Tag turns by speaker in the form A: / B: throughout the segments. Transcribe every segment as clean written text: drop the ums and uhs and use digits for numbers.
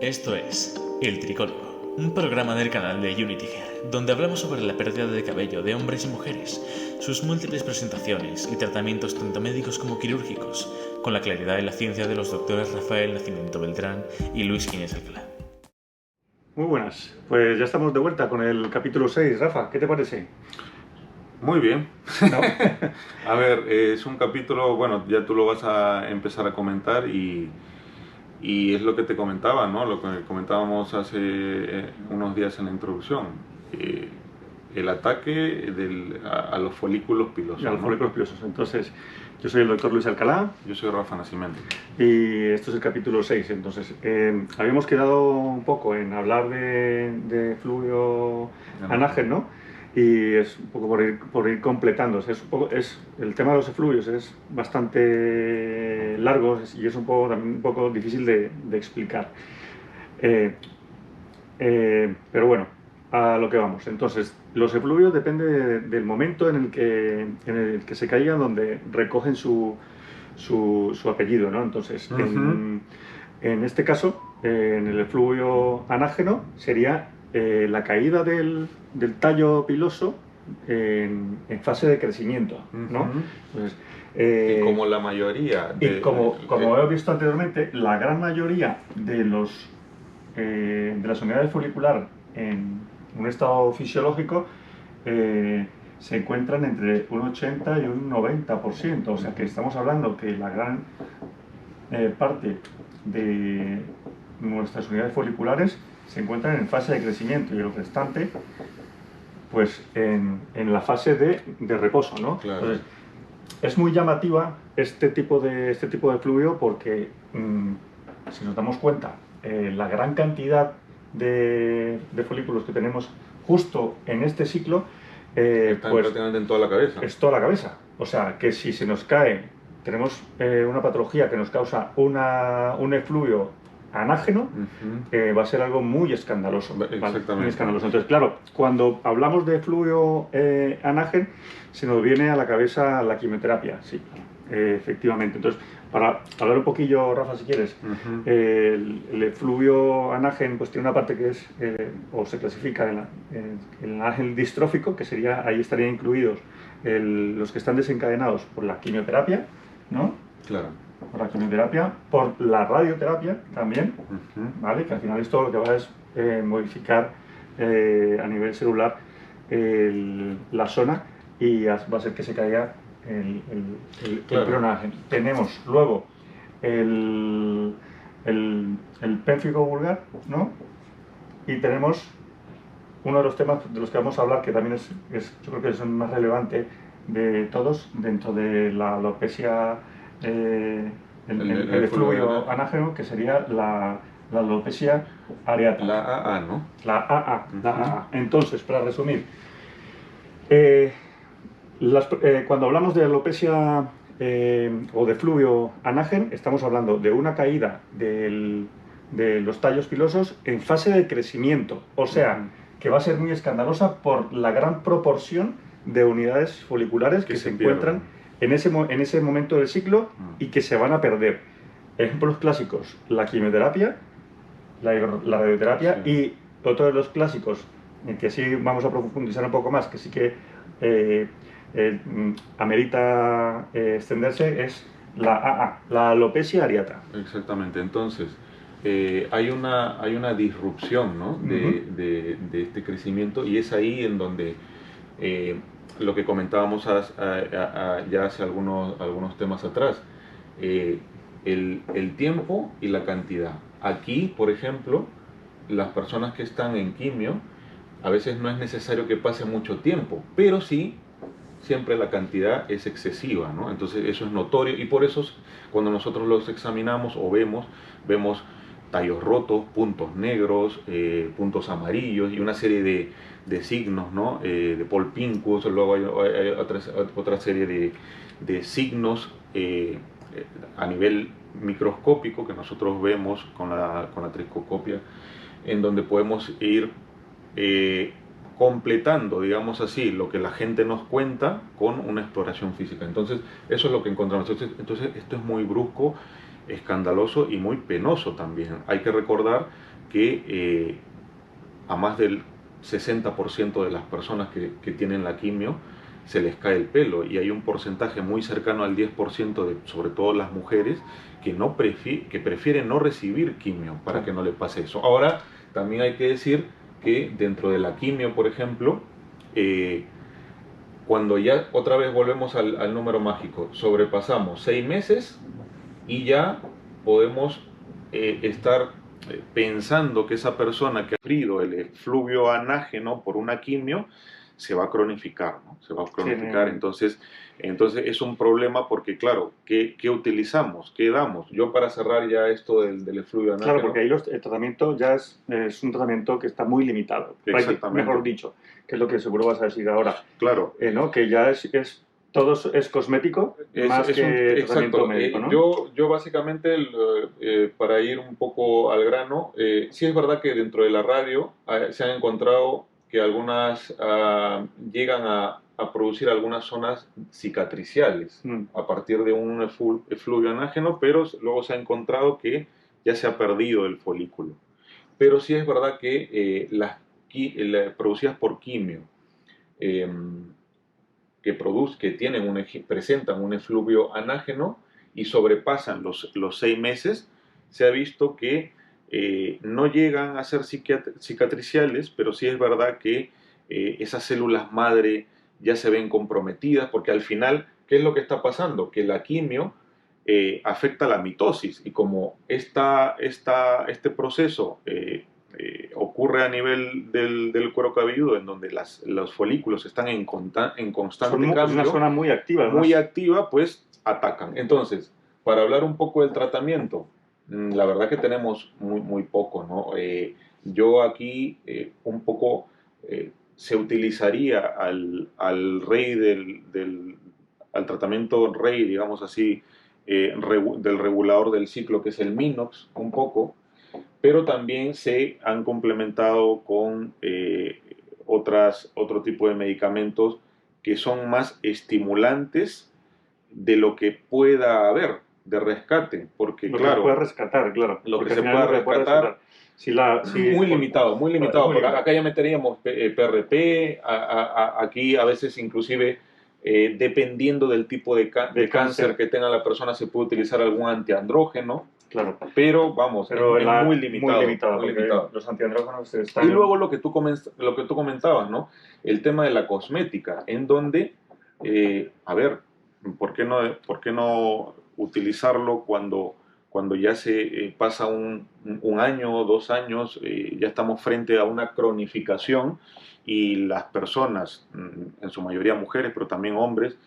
A: Esto es El Tricólogo, un programa del canal de Unity Hair, donde hablamos sobre la pérdida de cabello de hombres y mujeres, sus múltiples presentaciones y tratamientos tanto médicos como quirúrgicos, con la claridad y la ciencia de los doctores Rafael Nacimiento Beltrán y Luis Ginés Alcalá.
B: Muy buenas, pues ya estamos de vuelta con el capítulo 6. Rafa, ¿qué te parece?
C: Muy bien.
B: ¿No?
C: A ver, es un capítulo, bueno, ya tú lo vas a empezar a comentar y es lo que te comentaba, ¿no? Lo que comentábamos hace unos días en la introducción. El ataque a los folículos pilosos.
B: A los
C: ¿no?
B: folículos pilosos. Entonces, yo soy el doctor Luis Alcalá.
C: Yo soy Rafa Nacimiento.
B: Y esto es el capítulo 6. Entonces, habíamos quedado un poco en hablar de fluido anágeno, ¿no? Y es un poco por ir completando. El tema de los efluvios es bastante largo y es también un poco difícil de explicar. Pero bueno, a lo que vamos. Entonces, los efluvios depende del momento en el que se caigan, donde recogen su apellido, ¿no? Entonces, en este caso, en el efluvio anágeno, sería la caída del tallo piloso en fase de crecimiento, ¿no? Entonces,
C: y como la mayoría...
B: como hemos visto anteriormente, la gran mayoría de las unidades folicular en un estado fisiológico se encuentran entre un 80 y un 90%, o sea que estamos hablando que la gran parte de nuestras unidades foliculares se encuentran en fase de crecimiento y el restante pues en la fase de reposo, ¿no?
C: Claro.
B: Entonces, es muy llamativa este tipo de fluido porque si nos damos cuenta la gran cantidad de folículos que tenemos justo en este ciclo,
C: están
B: pues
C: prácticamente en toda la cabeza.
B: Es toda la cabeza. O sea, que si se nos cae, tenemos una patología que nos causa un efluvio anágeno, va a ser algo muy escandaloso.
C: Exactamente.
B: ¿vale? Muy escandaloso. Entonces, claro, cuando hablamos de efluvio anágeno, se nos viene a la cabeza la quimioterapia, sí, efectivamente. Entonces, para hablar un poquillo, Rafa, si quieres, el efluvio anágeno pues tiene una parte que es, o se clasifica en el anágeno distrófico, que sería, ahí estarían incluidos los que están desencadenados por la quimioterapia, ¿no?
C: Claro.
B: Por la quimioterapia, por la radioterapia también, ¿vale? Que al final esto lo que va es modificar a nivel celular la zona y va a hacer que se caiga el pleonágeno. Tenemos luego el pénfico vulgar, ¿no? Y tenemos uno de los temas de los que vamos a hablar, que también yo creo que es el más relevante de todos, dentro de la alopecia, el efluvio anágeno, que sería la alopecia areata.
C: La AA, ¿no?
B: La AA. Entonces, para resumir, cuando hablamos de alopecia o de fluvio anágeno, estamos hablando de una caída de los tallos pilosos en fase de crecimiento, o sea, que va a ser muy escandalosa por la gran proporción de unidades foliculares que se encuentran en ese momento del ciclo y que se van a perder. Ejemplos clásicos: la quimioterapia, la radioterapia, sí. Y otro de los clásicos, en que sí vamos a profundizar un poco más, que sí que amerita extenderse, es la AA, la alopecia areata.
C: Exactamente. Entonces, hay una disrupción, ¿no? de este crecimiento, y es ahí en donde lo que comentábamos ya hace algunos temas atrás, el tiempo y la cantidad. Aquí, por ejemplo, las personas que están en quimio, a veces no es necesario que pase mucho tiempo, pero sí siempre la cantidad es excesiva, ¿no? Entonces eso es notorio, y por eso cuando nosotros los examinamos o vemos tallos rotos, puntos negros, puntos amarillos y una serie de signos, ¿no? De Paul-Pincus. Luego hay otra serie de signos a nivel microscópico que nosotros vemos con la tricoscopia, en donde podemos ir completando, digamos así, lo que la gente nos cuenta con una exploración física. Entonces eso es lo que encontramos. Entonces esto es muy brusco escandaloso y muy penoso también. Hay que recordar que a más del 60% de las personas que tienen la quimio se les cae el pelo, y hay un porcentaje muy cercano al 10%, sobre todo las mujeres, que prefieren no recibir quimio para que no le pase eso. Ahora, también hay que decir que dentro de la quimio, por ejemplo, cuando ya otra vez volvemos al número mágico, sobrepasamos 6 meses y ya podemos estar pensando que esa persona que ha sufrido el efluvio anágeno por una quimio se va a cronificar, ¿no? Se va a cronificar.
B: Sí.
C: Entonces es un problema porque, claro, ¿qué utilizamos? ¿Qué damos? Yo, para cerrar ya esto del efluvio anágeno...
B: Claro, porque ahí el tratamiento ya es un tratamiento que está muy limitado.
C: Exactamente.
B: Mejor dicho, que es lo que seguro vas a decir ahora.
C: Claro.
B: ¿No? Que ya todo es cosmético más que tratamiento médico, ¿no?
C: Yo básicamente, para ir un poco al grano, sí es verdad que dentro de la radio se han encontrado que algunas llegan a producir algunas zonas cicatriciales a partir de un efluvio anágeno, pero luego se ha encontrado que ya se ha perdido el folículo. Pero sí es verdad que las producidas por quimio, que presentan un efluvio anágeno y sobrepasan los 6 meses, se ha visto que no llegan a ser cicatriciales, pero sí es verdad que esas células madre ya se ven comprometidas, porque al final, ¿qué es lo que está pasando? Que la quimio afecta la mitosis, y como este proceso ocurre a nivel del cuero cabelludo, en donde los folículos están en constante cambio.
B: Es una zona muy activa.
C: Muy activa, pues atacan. Entonces, para hablar un poco del tratamiento, la verdad que tenemos muy poco, ¿no? Yo aquí un poco se utilizaría al rey al tratamiento rey, digamos así, del regulador del ciclo, que es el Minox, un poco, pero también se han complementado con otro tipo de medicamentos que son más estimulantes de lo que pueda haber de rescate, porque
B: lo
C: claro,
B: que se puede rescatar, claro.
C: Lo que se puede rescatar, muy limitado, porque acá ya meteríamos PRP, aquí a veces inclusive, dependiendo del tipo de cáncer que tenga la persona, se puede utilizar algún antiandrógeno.
B: Claro.
C: Pero vamos, es muy limitado.
B: Muy limitado. Los antiandrógenos están...
C: Y luego lo que tú comentabas, ¿no? El tema de la cosmética, en donde, a ver, ¿por qué no utilizarlo cuando ya se pasa un año o 2 años, ya estamos frente a una cronificación, y las personas, en su mayoría mujeres, pero también hombres,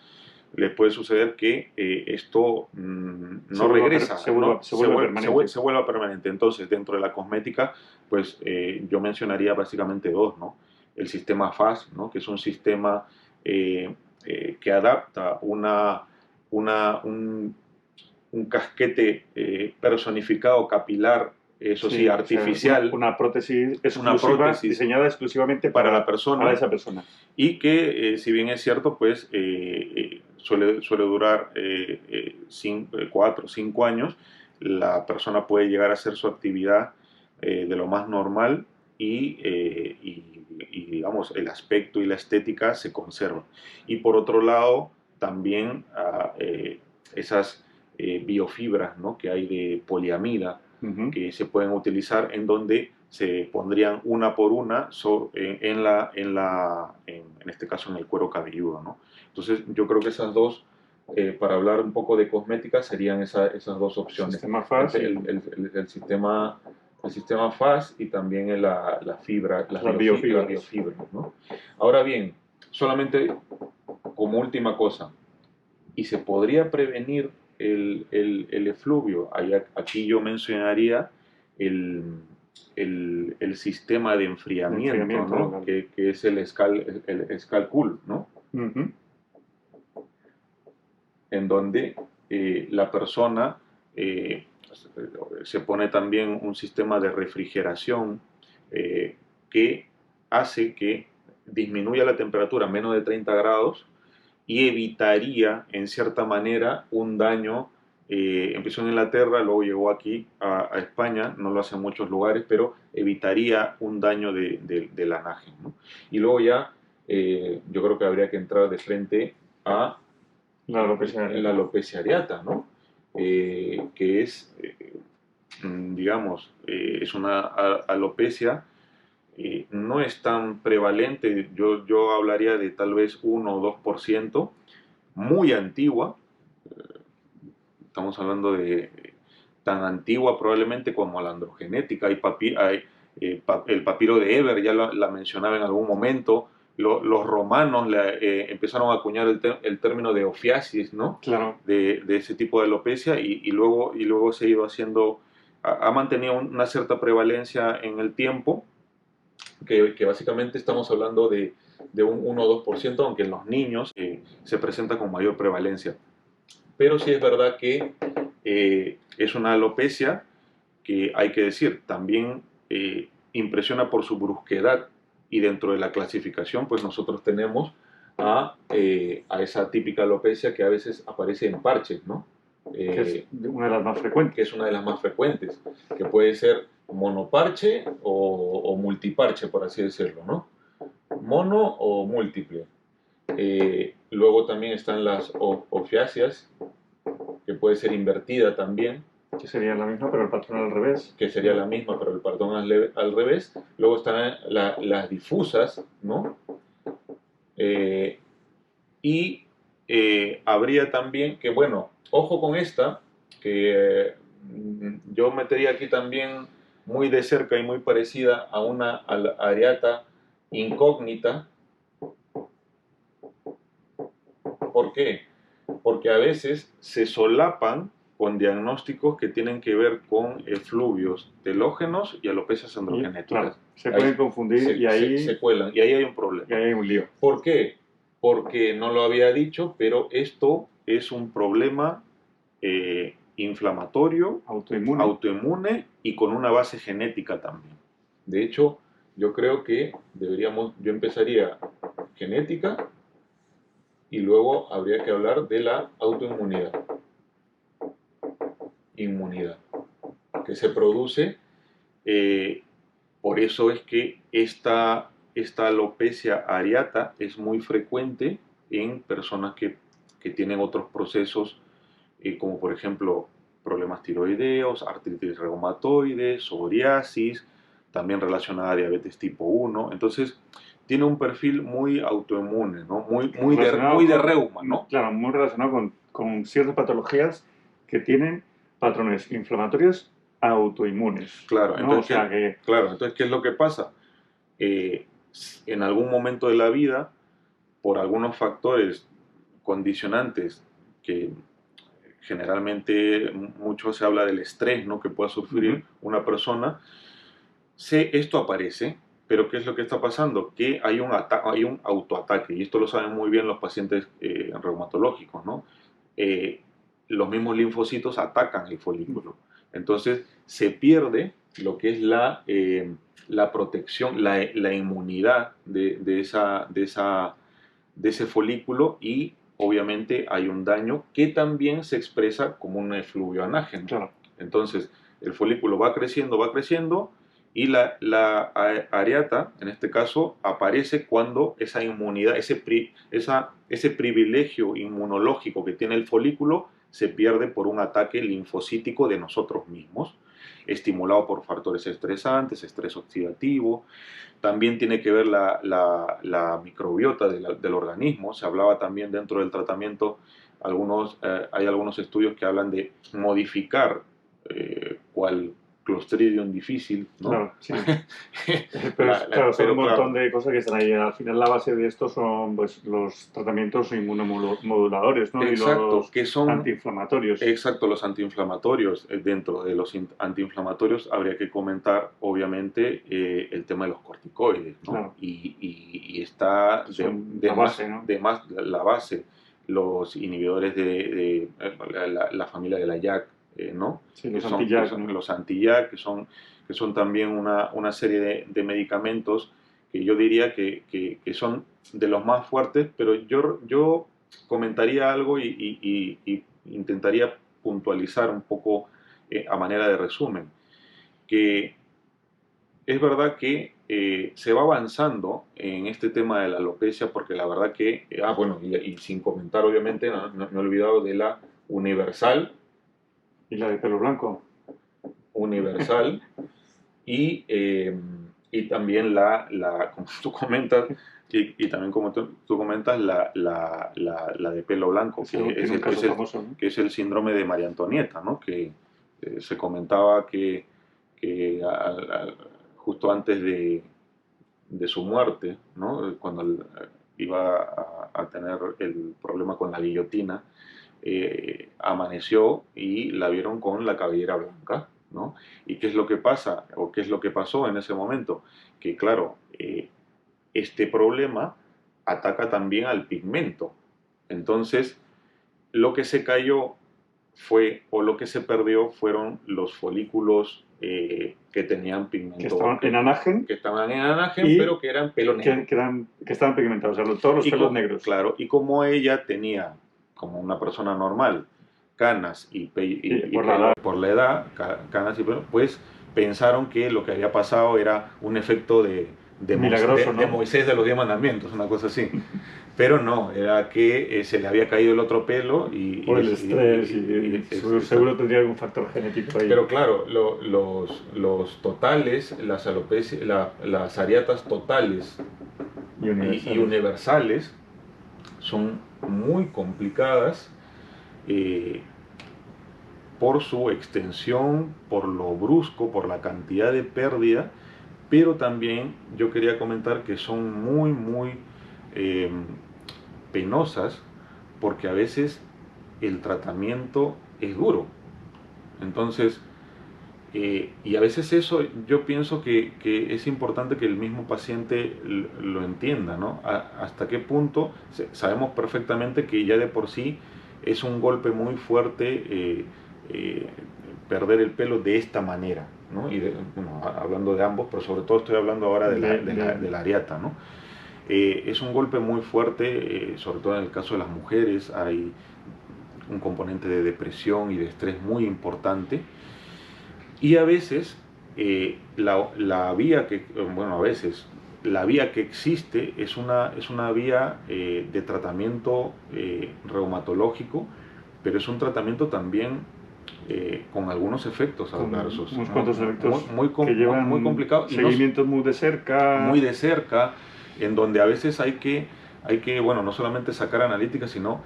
C: le puede suceder que esto no regresa, se vuelva permanente. Entonces, dentro de la cosmética, pues yo mencionaría básicamente 2, ¿no? El sistema FAS, ¿no? Que es un sistema que adapta un casquete personificado capilar, eso sí, artificial.
B: O sea, una prótesis diseñada exclusivamente para esa persona.
C: Y que, si bien es cierto, pues suele durar 4 o 5 años. La persona puede llegar a hacer su actividad de lo más normal, y digamos, el aspecto y la estética se conservan. Y por otro lado, también esas biofibras, ¿no?, que hay de poliamida, que se pueden utilizar, en donde se pondrían una por una en este caso en el cuero cabelludo, ¿no? Entonces yo creo que esas dos, para hablar un poco de cosmética, serían esas 2 opciones.
B: Sistema FAS,
C: el sistema FAS, y también las biofibras, ¿no? Ahora bien, solamente como última cosa, ¿y se podría prevenir el efluvio? Aquí yo mencionaría el sistema de enfriamiento, ¿no?
B: Claro.
C: que es el Scalcool, ¿no? En donde la persona se pone también un sistema de refrigeración que hace que disminuya la temperatura a menos de 30 grados, y evitaría, en cierta manera, un daño empezó en Inglaterra, luego llegó aquí a España, no lo hace en muchos lugares, pero evitaría un daño del anaje, ¿no? Y luego ya yo creo que habría que entrar de frente a
B: La alopecia areata.
C: la alopecia areata, ¿no? Que es, digamos, es una alopecia, no es tan prevalente, yo hablaría de tal vez 1 o 2%, muy antigua, estamos hablando de tan antigua probablemente como la androgenética, el papiro de Eber, ya la mencionaba en algún momento, los romanos empezaron a acuñar el término de ofiasis, ¿no?
B: Claro.
C: De ese tipo de alopecia y luego se ha ido haciendo, ha mantenido una cierta prevalencia en el tiempo, que básicamente estamos hablando de un 1 o 2%, aunque en los niños se presenta con mayor prevalencia. Pero sí es verdad que es una alopecia que, hay que decir, también impresiona por su brusquedad, y dentro de la clasificación pues nosotros tenemos a esa típica alopecia que a veces aparece en parches, ¿no?
B: Que es una de las más frecuentes.
C: Que es una de las más frecuentes, que puede ser monoparche o multiparche, por así decirlo, ¿no? Mono o múltiple. Luego también están las ofiáceas, que puede ser invertida también.
B: Que sería la misma, pero el patrón al revés.
C: Que sería la misma, pero el patrón al revés. Luego están las difusas, ¿no? Y habría también que, bueno, ojo con esta, que yo metería aquí también muy de cerca y muy parecida a una areata incógnita. ¿Por qué? Porque a veces se solapan con diagnósticos que tienen que ver con efluvios telógenos y alopecias androgenéticas.
B: Claro, se pueden confundir y ahí
C: se cuelan, y ahí hay un problema.
B: Y ahí hay un lío.
C: ¿Por qué? Porque no lo había dicho, pero esto es un problema inflamatorio, autoinmune y con una base genética también. De hecho, yo creo que yo empezaría genética y luego habría que hablar de la autoinmunidad. Inmunidad que se produce, por eso es que esta alopecia areata es muy frecuente en personas que tienen otros procesos, como por ejemplo problemas tiroideos, artritis reumatoide, psoriasis, también relacionada a diabetes tipo 1. Entonces, tiene un perfil muy autoinmune, ¿no? Muy de reuma, ¿no?
B: Claro, muy relacionado con ciertas patologías que tienen patrones inflamatorios autoinmunes.
C: Claro,
B: ¿no?
C: entonces, entonces, ¿qué es lo que pasa? En algún momento de la vida, por algunos factores condicionantes, que generalmente mucho se habla del estrés, ¿no?, que pueda sufrir una persona, esto aparece. Pero ¿qué es lo que está pasando? Que hay un autoataque, y esto lo saben muy bien los pacientes reumatológicos, ¿no? Los mismos linfocitos atacan el folículo. Entonces se pierde lo que es la protección, la inmunidad de ese folículo, y obviamente hay un daño que también se expresa como un efluvio anágeno.
B: Claro.
C: Entonces el folículo va creciendo, y la areata, en este caso, aparece cuando esa inmunidad, ese privilegio inmunológico que tiene el folículo se pierde por un ataque linfocítico de nosotros mismos, estimulado por factores estresantes, estrés oxidativo. También tiene que ver la microbiota del organismo. Se hablaba también dentro del tratamiento, hay algunos estudios que hablan de modificar cual Clostridium difícil, ¿no?
B: Claro, sí. Pero son un montón de cosas que están ahí. Al final la base de esto son pues, los tratamientos inmunomoduladores, ¿no?
C: Exacto,
B: y los
C: que son
B: antiinflamatorios.
C: Exacto, los antiinflamatorios. Dentro de los antiinflamatorios habría que comentar, obviamente, el tema de los corticoides, ¿no?
B: Claro.
C: Y está la base, los inhibidores de la familia de la JAK, ¿no?
B: Sí, los
C: anti-JAK, que son también una serie de medicamentos que yo diría que son de los más fuertes, pero yo comentaría algo y intentaría puntualizar un poco a manera de resumen, que es verdad que se va avanzando en este tema de la alopecia, porque la verdad que, bueno, y sin comentar obviamente, no me he olvidado de la universal.
B: Y la de pelo blanco.
C: Universal y también como tú comentas, y también como tú comentas, la de pelo blanco,
B: Sí, tiene un caso famoso, ¿no?
C: que es el síndrome de María Antonieta, ¿no? Que se comentaba que justo antes de su muerte, ¿no? Cuando iba a tener el problema con la guillotina, amaneció y la vieron con la cabellera blanca, ¿no? ¿Y qué es lo que pasa? ¿O qué es lo que pasó en ese momento? Que claro, este problema ataca también al pigmento. Entonces, lo que se cayó fue, o lo que se perdió fueron los folículos que tenían pigmento.
B: Que estaban en anagen.
C: Que estaban en anagen, pero que eran pelo negro.
B: Que estaban pigmentados, o sea, todos los pelos negros.
C: Claro, y como ella tenía, como una persona normal, canas y por la edad, canas y pelo, pues pensaron que lo que había pasado era un efecto de
B: milagroso, ¿no?
C: de Moisés de los 10 mandamientos, una cosa así. Pero no, era que se le había caído el otro pelo y...
B: Por el estrés seguro tendría algún factor genético ahí.
C: Pero claro, los totales, las areatas totales y universales son muy complicadas por su extensión, por lo brusco, por la cantidad de pérdida, pero también yo quería comentar que son muy penosas porque a veces el tratamiento es duro. Entonces, y a veces eso yo pienso que es importante que el mismo paciente lo entienda, ¿no? Hasta qué punto sabemos perfectamente que ya de por sí es un golpe muy fuerte perder el pelo de esta manera, ¿no? Y bueno, hablando de ambos, pero sobre todo estoy hablando ahora de la areata, ¿no? Es un golpe muy fuerte, sobre todo en el caso de las mujeres, hay un componente de depresión y de estrés muy importante. Y a veces la vía que, bueno, a veces la vía que existe es una vía de tratamiento reumatológico, pero es un tratamiento también con algunos efectos adversos.
B: Unos cuantos efectos
C: que llevan muy complicados.
B: Seguimientos muy de cerca.
C: Muy de cerca, en donde a veces hay que, bueno, no solamente sacar analíticas, sino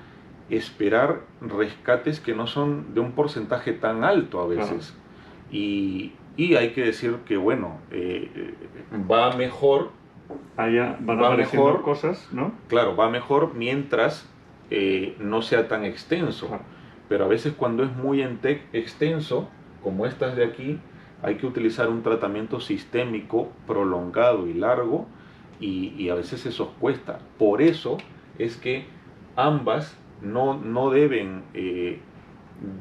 C: esperar rescates que no son de un porcentaje tan alto a veces. Claro. Y hay que decir que, bueno, va mejor.
B: Allá van apareciendo mejor, cosas, ¿no?
C: Claro, va mejor mientras no sea tan extenso. Claro. Pero a veces cuando es muy extenso, como estas de aquí, hay que utilizar un tratamiento sistémico prolongado y largo y a veces eso cuesta. Por eso es que ambas no deben...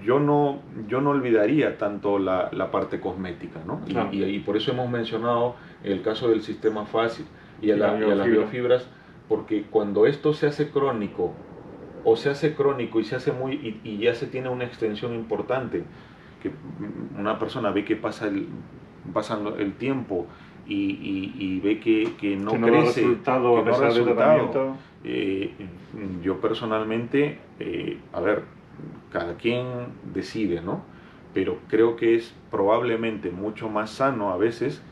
C: yo no olvidaría tanto la parte cosmética, ¿no? Claro. Y por eso hemos mencionado el caso del sistema fácil y a las biofibras, porque cuando esto se hace crónico, o se hace crónico y se hace y ya se tiene una extensión importante, que una persona ve que pasa el tiempo y ve que no crece, que no da resultado. Yo personalmente, a ver, cada quien decide, ¿no? Pero creo que es probablemente mucho más sano a veces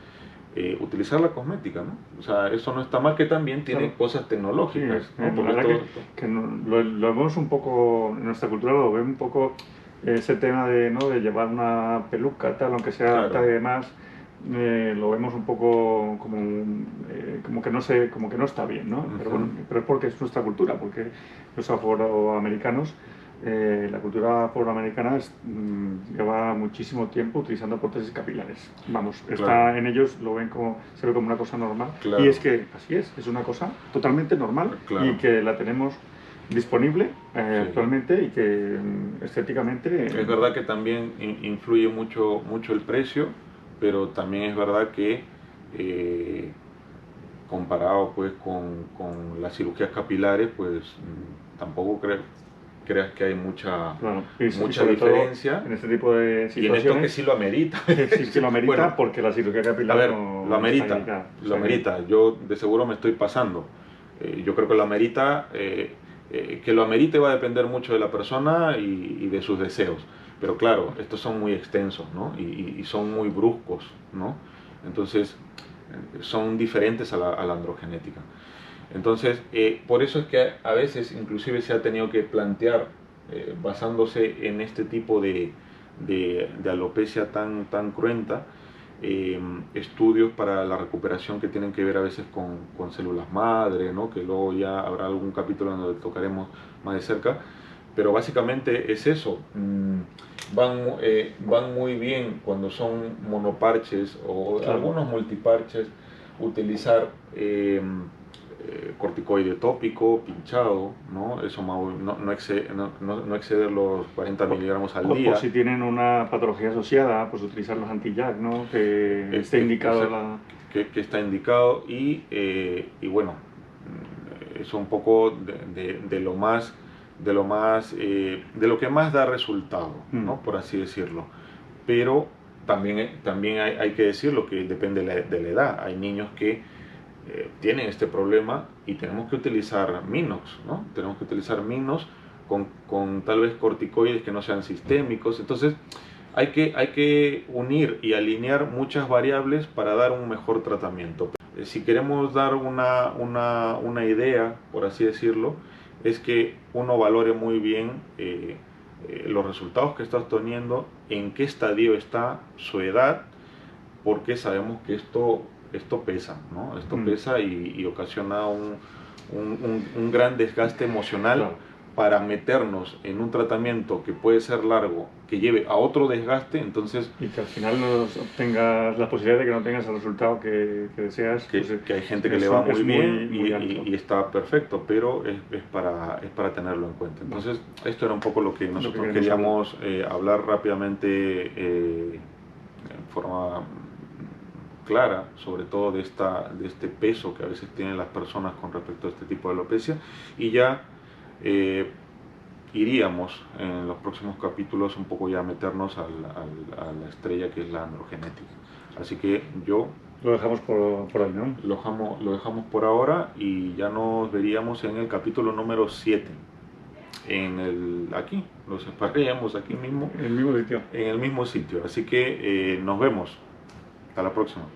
C: utilizar la cosmética, ¿no? O sea, eso no está mal, que también tiene claro. cosas tecnológicas.
B: Sí, ¿no? La verdad que lo vemos un poco, en nuestra cultura lo vemos un poco ese tema de, ¿no? de llevar una peluca, tal, aunque sea claro. tal y demás, lo vemos un poco como que no está bien, ¿no? Pero bueno, pero es porque es nuestra cultura, porque los afroamericanos, la cultura afroamericana lleva muchísimo tiempo utilizando prótesis capilares. Vamos, claro. Está en ellos, se ve como una cosa normal. Claro. Y es que así es una cosa totalmente normal claro. y que la tenemos disponible sí. actualmente y que estéticamente...
C: Es verdad que también influye mucho el precio, pero también es verdad que comparado pues con las cirugías capilares, pues tampoco creas que hay mucha,
B: Claro.
C: mucha
B: sobre todo
C: diferencia.
B: en este tipo de
C: Y en
B: situaciones.
C: esto que sí lo amerita.
B: Sí, sí lo amerita
C: Bueno,
B: porque la cirugía capilar
C: a ver,
B: no
C: lo
B: está
C: amerita,
B: indicada. O
C: lo
B: sea,
C: amerita. Yo de seguro me estoy pasando. Yo creo que lo amerita. Que lo amerite va a depender mucho de la persona y de sus deseos. Pero claro, estos son muy extensos, ¿no? Y son muy bruscos, ¿no? Entonces, son diferentes a la androgenética. Entonces, por eso es que a veces inclusive se ha tenido que plantear, basándose en este tipo de alopecia tan cruenta, estudios para la recuperación que tienen que ver a veces con células madre, ¿no? Que luego ya habrá algún capítulo donde tocaremos más de cerca, pero básicamente es eso. Van muy bien cuando son monoparches o
B: Claro.
C: algunos multiparches, utilizar corticoide tópico, pinchado, ¿no? Eso no exceder los 40 miligramos al día.
B: O si tienen una patología asociada, pues utilizar los anti-JAK, ¿no? Que esté indicado
C: que está indicado y bueno, es un poco de lo que más da resultado, ¿no? Por así decirlo. Pero también hay que decirlo que depende de la edad. Hay niños que tienen este problema y tenemos que utilizar Minox, ¿no? Tenemos que utilizar Minox con tal vez corticoides que no sean sistémicos. Entonces hay que unir y alinear muchas variables para dar un mejor tratamiento. Si queremos dar una idea, por así decirlo, es que uno valore muy bien los resultados que estás teniendo, en qué estadio está, su edad, porque sabemos que esto pesa, ¿no? Esto pesa y ocasiona un gran desgaste emocional.
B: Claro.
C: Para meternos en un tratamiento que puede ser largo, que lleve a otro desgaste, entonces...
B: Y que al final no obtengas la posibilidad de que no tengas el resultado que deseas.
C: Que,
B: pues,
C: que hay gente que le va muy bien
B: muy
C: y está perfecto, pero es para tenerlo en cuenta. Entonces, esto era un poco lo que nosotros queríamos hablar rápidamente en forma clara, sobre todo de este peso que a veces tienen las personas con respecto a este tipo de alopecia, y ya iríamos en los próximos capítulos un poco ya a meternos a la estrella que es la androgenética. Así que yo...
B: Lo dejamos por hoy, ¿no?
C: Lo dejamos por ahora y ya nos veríamos en el capítulo número 7. Aquí, nos esperaríamos aquí mismo.
B: En el mismo sitio.
C: En el mismo sitio. Así que nos vemos. Hasta la próxima.